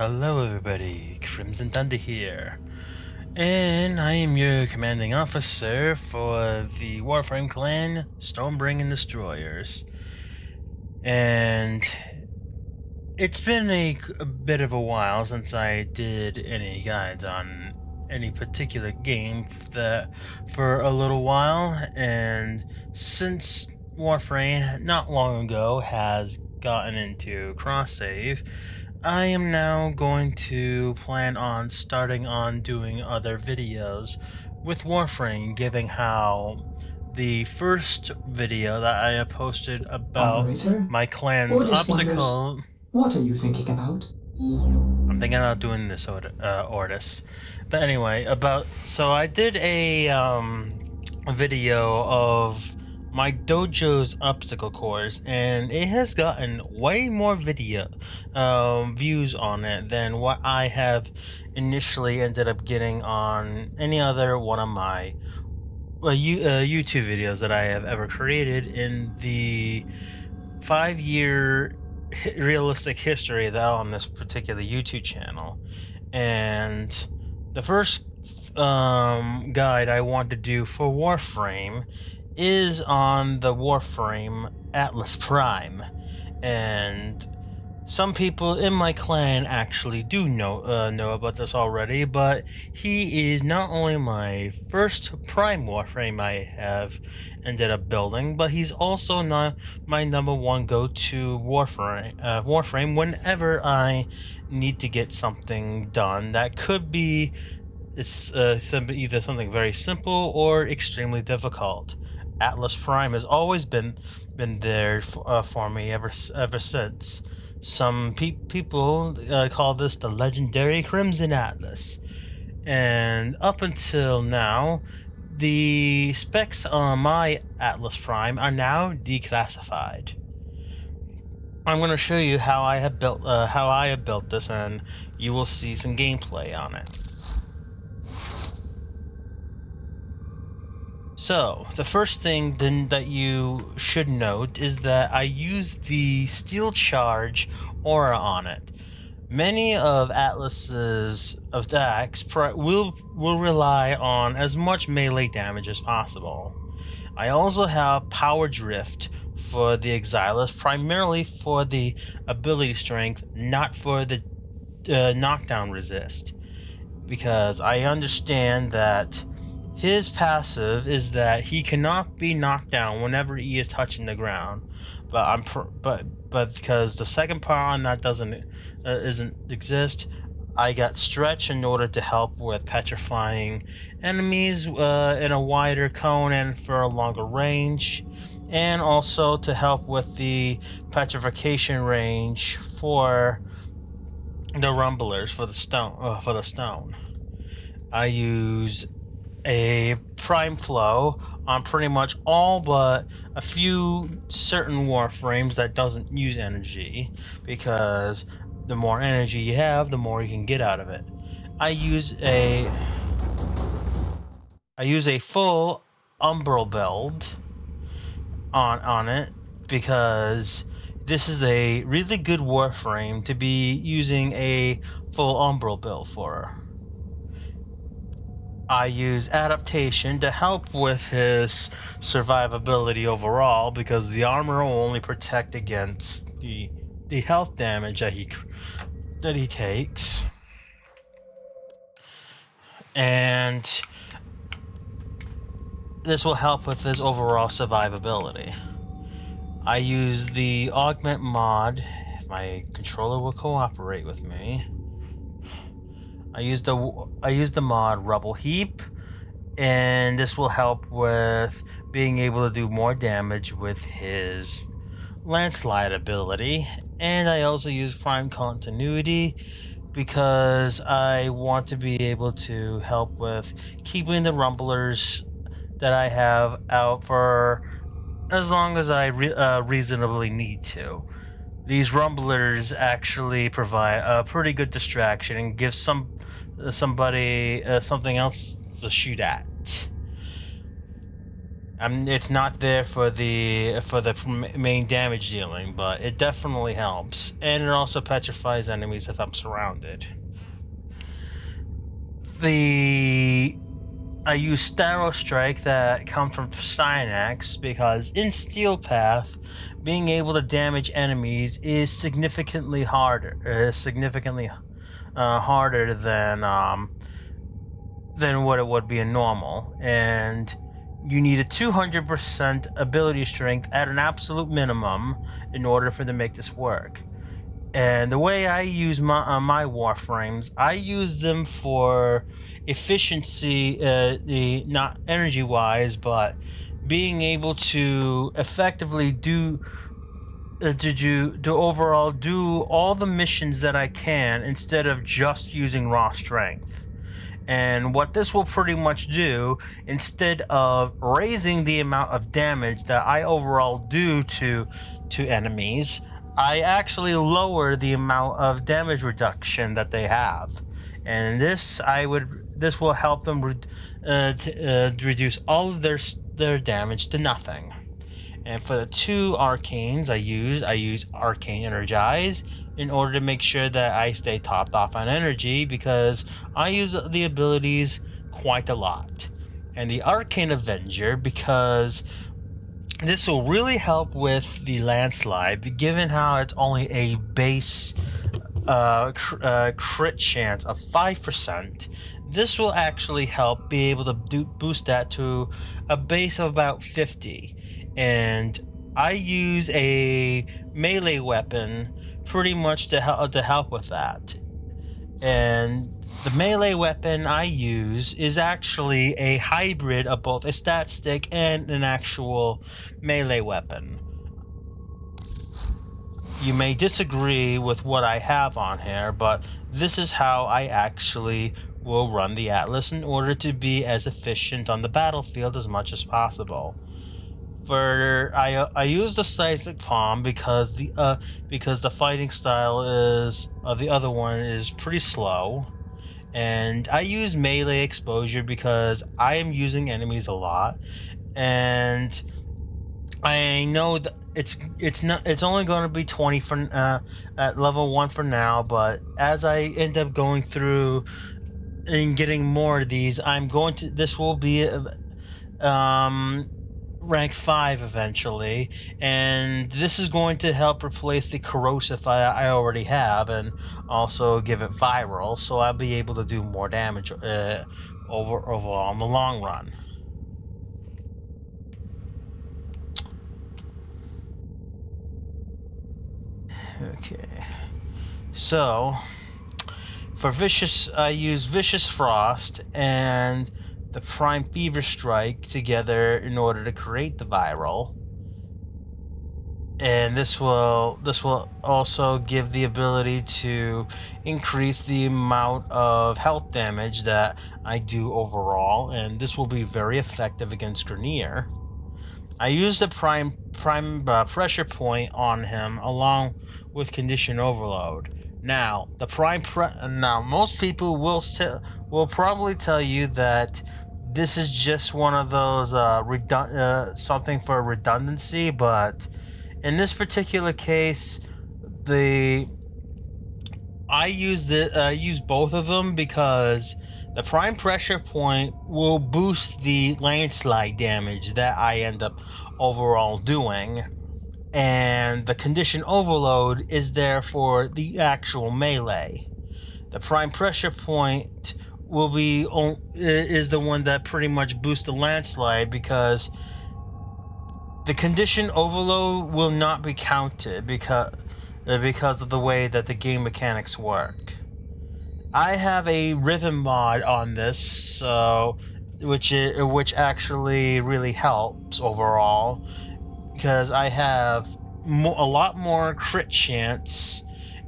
Hello everybody, Crimson Thunder here, and I am your commanding officer for the Warframe clan, Stormbringing Destoryers. And it's been a bit of a while since I did any guides on any particular game for a little while, and since Warframe not long ago has gotten into cross-save, I am now going to plan on starting on doing other videos with Warframe, given how the first video that I have posted about Operator, my clan's Ordis wonders, obstacle. what are you thinking about? I'm thinking about doing this Ordis. But anyway, so I did a video of my dojo's obstacle course, and it has gotten way more views on it than what I have initially ended up getting on any other one of my YouTube videos that I have ever created in the 5-year realistic history that on this particular YouTube channel. And the first guide I want to do for Warframe is on the Warframe Atlas Prime, and some people in my clan actually do know about this already, but he is not only my first Prime Warframe I have ended up building, but he's also not my number one go-to Warframe whenever I need to get something done that could be either something very simple or extremely difficult. Atlas Prime has always been there for me ever since. Some people call this the legendary Crimson Atlas, and up until now, the specs on my Atlas Prime are now declassified. I'm going to show you how I have built this, and you will see some gameplay on it. So, the first thing then that you should note is that I used the Steel Charge aura on it. Many of Atlas's attacks will rely on as much melee damage as possible. I also have Power Drift for the Exilus, primarily for the ability strength, not for the knockdown resist, because I understand that his passive is that he cannot be knocked down whenever he is touching the ground, but because the second part on that doesn't exist, I got Stretch in order to help with petrifying enemies in a wider cone and for a longer range, and also to help with the petrification range for the rumblers for the stone. I use a prime flow on pretty much all but a few certain warframes that doesn't use energy, because the more energy you have, the more you can get out of it. I use a full umbral build on it, because this is a really good warframe to be using a full umbral build for. I use adaptation to help with his survivability overall, because the armor will only protect against the health damage that he takes, and this will help with his overall survivability. I use the augment mod if my controller will cooperate with me. I use the mod Rubble Heap, and this will help with being able to do more damage with his landslide ability. And I also use Prime Continuity because I want to be able to help with keeping the rumblers that I have out for as long as I reasonably need to. These rumblers actually provide a pretty good distraction and give somebody something else to shoot at. It's not there for the main damage dealing, but it definitely helps, and it also petrifies enemies if I'm surrounded. I use Starrow Strike that comes from Cynax because in Steel Path, being able to damage enemies is significantly harder. Harder than what it would be in normal, and you need a 200% ability strength at an absolute minimum in order for them to make this work. And the way I use my Warframes, I use them for efficiency, not energy-wise, but being able to effectively do overall do all the missions that I can instead of just using raw strength. And what this will pretty much do, instead of raising the amount of damage that I overall do to enemies, I actually lower the amount of damage reduction that they have. And this will help them reduce all of their damage to nothing. And for the 2 arcanes I use Arcane Energize in order to make sure that I stay topped off on energy, because I use the abilities quite a lot. And the Arcane Avenger, because this will really help with the landslide, given how it's only a base crit chance of 5%. This will actually help be able to boost that to a base of about 50. And I use a melee weapon pretty much to help with that. And the melee weapon I use is actually a hybrid of both a stat stick and an actual melee weapon. You may disagree with what I have on here, but this is how I actually will run the Atlas in order to be as efficient on the battlefield as much as possible. I use the Seismic Palm because the fighting style is the other one is pretty slow, and I use melee exposure because I am using enemies a lot, and I know that it's only going to be 20 for at level 1 for now, but as I end up going through and getting more of these, this will be rank 5 eventually, and this is going to help replace the corrosive I already have, and also give it viral, so I'll be able to do more damage overall in the long run. Okay, so for Vicious, I use Vicious Frost and the Prime Fever Strike together in order to create the viral, and this will also give the ability to increase the amount of health damage that I do overall, and this will be very effective against Grenier. I used the prime pressure point on him along with Condition Overload. Now, most people will probably tell you that this is just one of those something for redundancy, but in this particular case, I use both of them because the prime pressure point will boost the landslide damage that I end up overall doing, and the Condition Overload is there for the actual melee. The prime pressure point is the one that pretty much boosts the landslide, because the Condition Overload will not be counted because of the way that the game mechanics work. I have a rhythm mod on this, which actually really helps overall, because I have a lot more crit chance,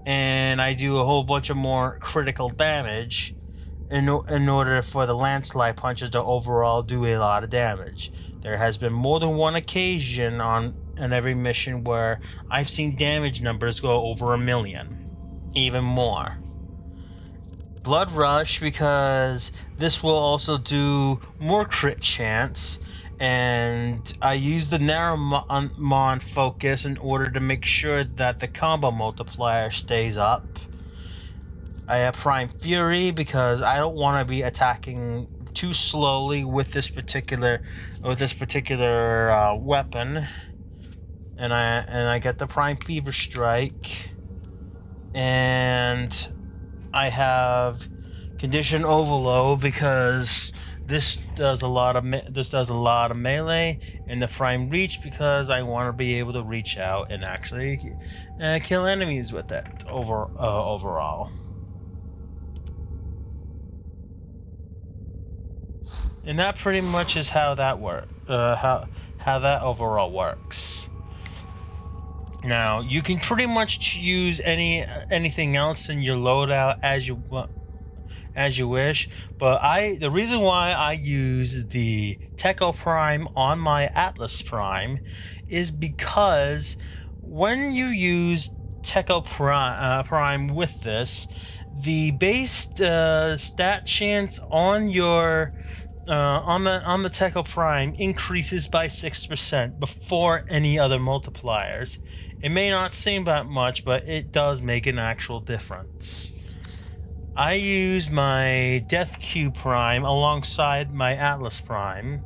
and I do a whole bunch of more critical damage in order for the landslide punches to overall do a lot of damage. There has been more than one occasion on every mission where I've seen damage numbers go over 1 million, even more. Blood Rush, because this will also do more crit chance, and I use the Narrowmon focus in order to make sure that the combo multiplier stays up. I have Prime Fury because I don't want to be attacking too slowly with this particular weapon, and I get the Prime Fever Strike, and I have Condition Overload because this does a lot of melee, and the Prime Reach because I want to be able to reach out and actually kill enemies with it overall. And that pretty much is how that how that overall works. Now you can pretty much use anything else in your loadout as you wish, but the reason why I use the Techo Prime on my Atlas Prime is because when you use Techo Prime with this, the base stat chance on your on the Techo Prime increases by 6% before any other multipliers. It may not seem that much, but it does make an actual difference. I use my Death Cube Prime alongside my Atlas Prime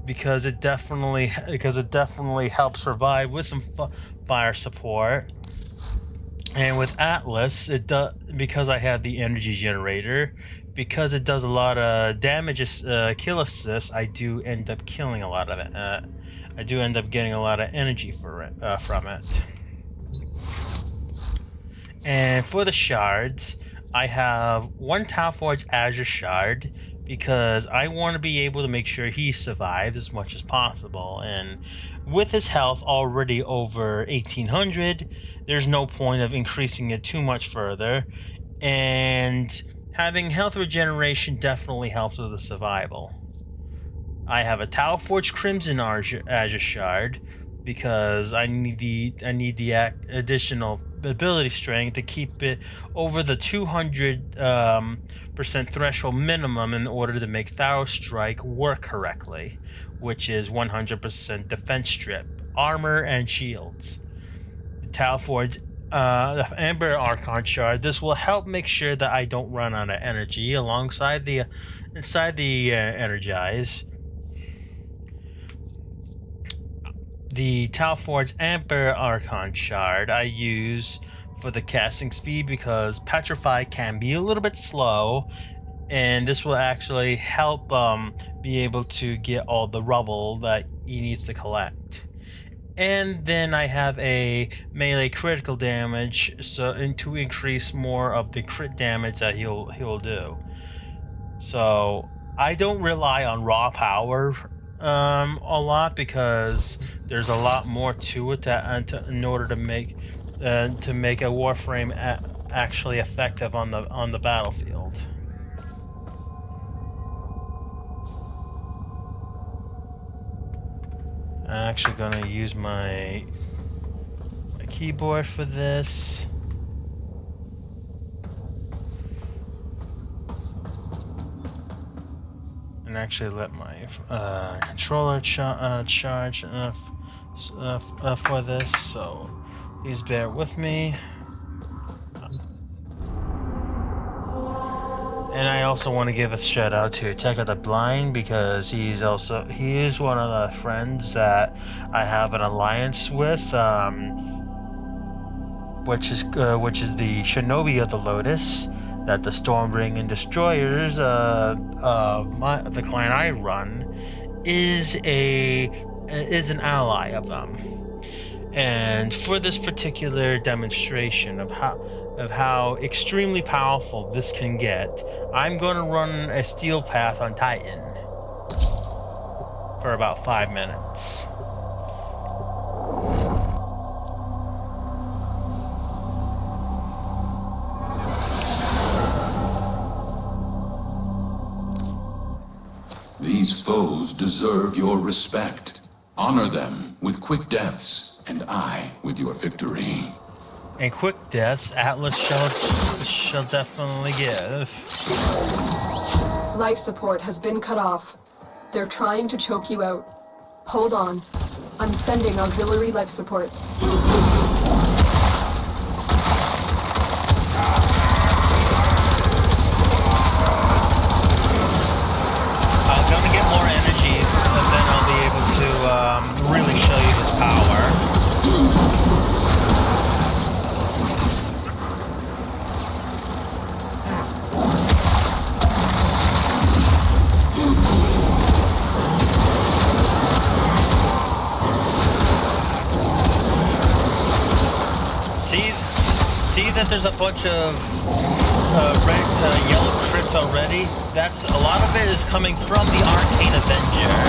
because it definitely helps provide with some fire support. And with Atlas, it does, because I have the energy generator, because it does a lot of damage, kill assist. I do end up killing a lot of it. I do end up getting a lot of energy from it. And for the shards, I have one Talforge Azure Shard because I want to be able to make sure he survives as much as possible. And with his health already over 1800, there's no point of increasing it too much further. And having health regeneration definitely helps with the survival. I have a Talforge Crimson Azure Shard because I need the additional ability strength to keep it over the 200% threshold minimum in order to make Thorough Strike work correctly, which is 100% defense strip, armor, and shields. The Talforge the Amber Archon Shard. This will help make sure that I don't run out of energy inside the Energize. The Talforge Amber Archon Shard I use for the casting speed because Petrify can be a little bit slow, and this will actually help be able to get all the rubble that he needs to collect. And then I have a melee critical damage, to increase more of the crit damage that he'll do. So I don't rely on raw power a lot because there's a lot more to it in order to make a Warframe actually effective on the battlefield. I'm actually gonna use my keyboard for this. And actually let my controller charge for this, so please bear with me. And I also want to give a shout out to Tekka the Blind because he is one of the friends that I have an alliance with, which is the Shinobi of the Lotus, that the Stormbringing Destoryers of the clan I run is an ally of them. And for this particular demonstration of how extremely powerful this can get, I'm going to run a Steel Path on Titan for about 5 minutes. These foes deserve your respect. Honor them with quick deaths, and I with your victory. And quick deaths, Atlas shall definitely give. Life support has been cut off. They're trying to choke you out. Hold on. I'm sending auxiliary life support. I'm gonna get more energy, and then I'll be able to really show you this power. See that there's a bunch of red, yellow crits already? That's a lot of it is coming from the Arcane Avenger.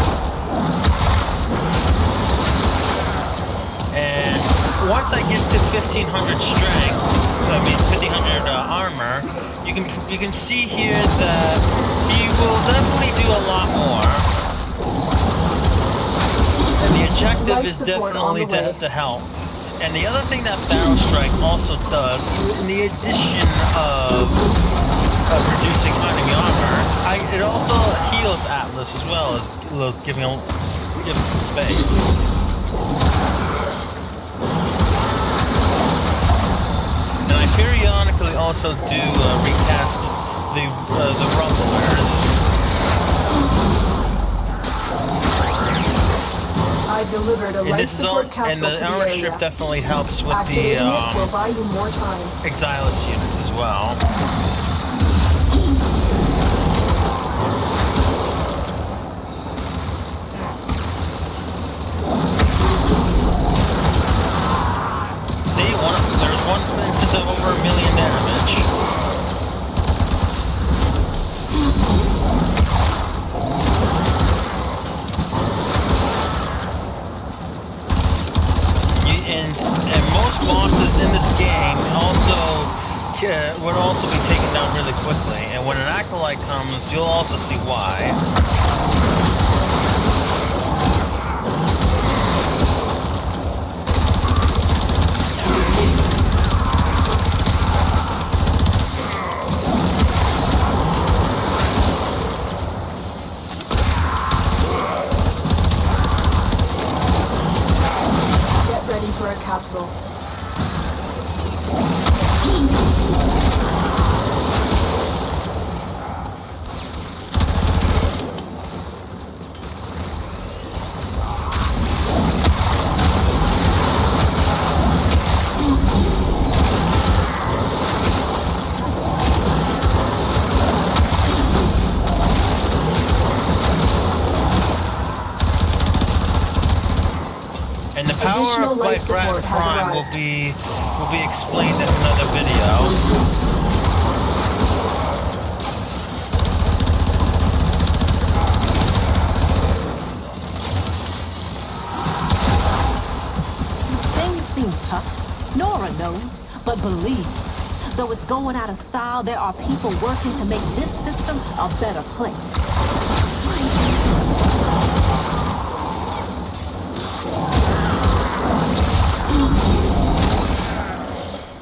And once I get to 1500 strength, I mean 1500 armor, you can see here that he will definitely do a lot more. And the objective is definitely to help. And the other thing that Battle Strike also does, in the addition of reducing enemy armor, it also heals Atlas as well as giving some space. And I periodically also do recast the Rumblers. I delivered a life support capsule and the to the armor area. strip definitely helps with Activating the it will buy you more time. Exilus units as well. See, there's one instance of over 1 million damage. And most bosses in this game would also be taken down really quickly. And when an Acolyte comes, you'll also see why. For a capsule. And the power of Life Prime will be explained in another video. Things seem tough. Nora knows, but believe, though it's going out of style, there are people working to make this system a better place.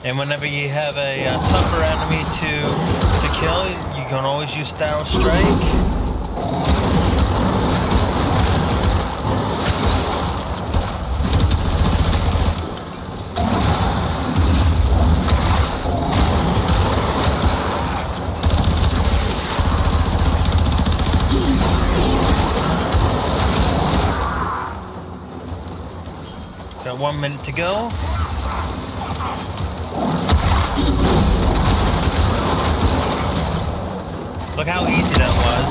And whenever you have a tougher enemy to kill, you can always use Battle Strike. Got 1 minute to go. Look how easy that was.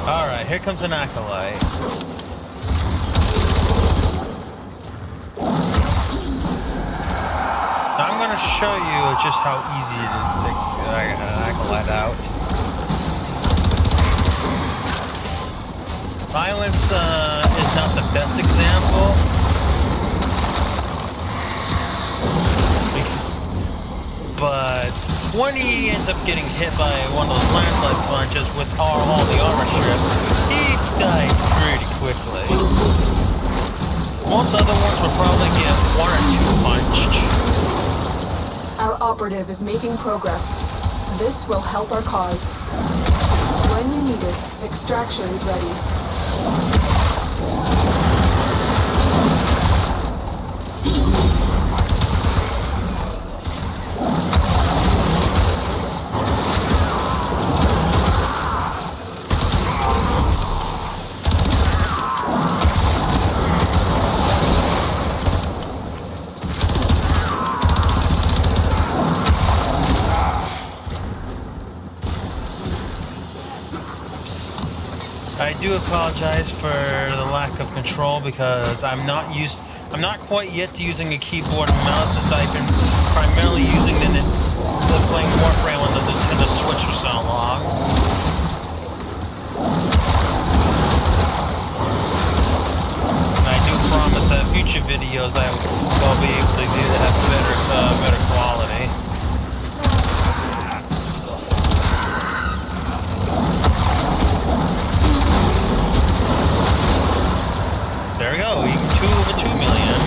Alright, here comes an Acolyte. Now I'm going to show you just how easy it is to take an Acolyte out. Violence is not the best example, but when he ends up getting hit by one of those landslide punches with all the armor strip, he dies pretty quickly. Most other ones will probably get 1 or 2 punched. Our operative is making progress. This will help our cause. When you need it, extraction is ready. I do apologize for the lack of control because I'm not quite yet to using a keyboard and mouse since I've been primarily using playing Warframe on the Nintendo Switch for so long. And I do promise that future videos I will be able to do that have better quality. There we go, 2 million.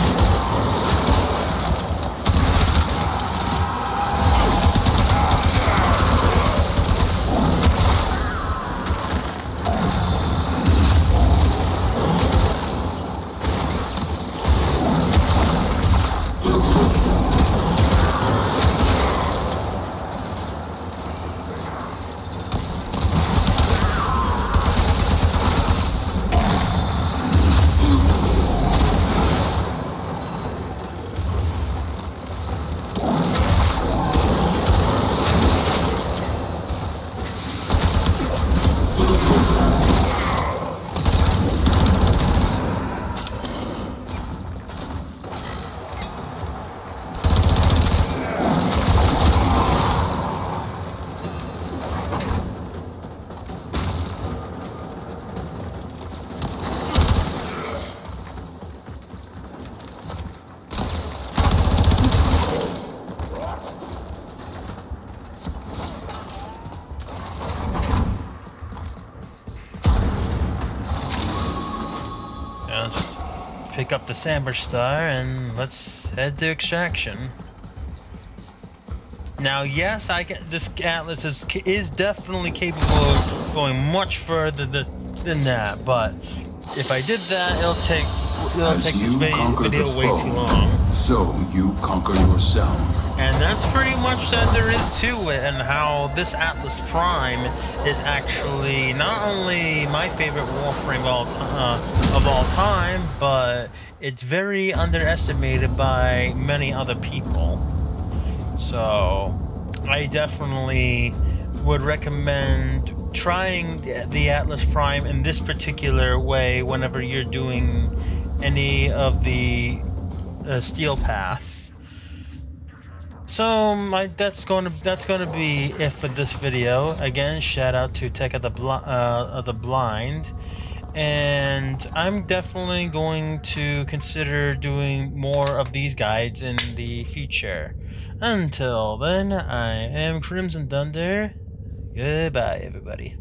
Pick up the Samber Star and let's head to extraction. Now, yes, this Atlas is definitely capable of going much further than that, but if I did that, it'll take this video way too long. So you conquer yourself. And that's pretty much that there is to it, and how this Atlas Prime is actually not only my favorite Warframe of all time, but it's very underestimated by many other people. So I definitely would recommend trying the Atlas Prime in this particular way whenever you're doing any of the steel paths. So that's going to be it for this video. Again, shout out to Tech of the Blind, and I'm definitely going to consider doing more of these guides in the future. Until then, I am Crimson Thunder. Goodbye, everybody.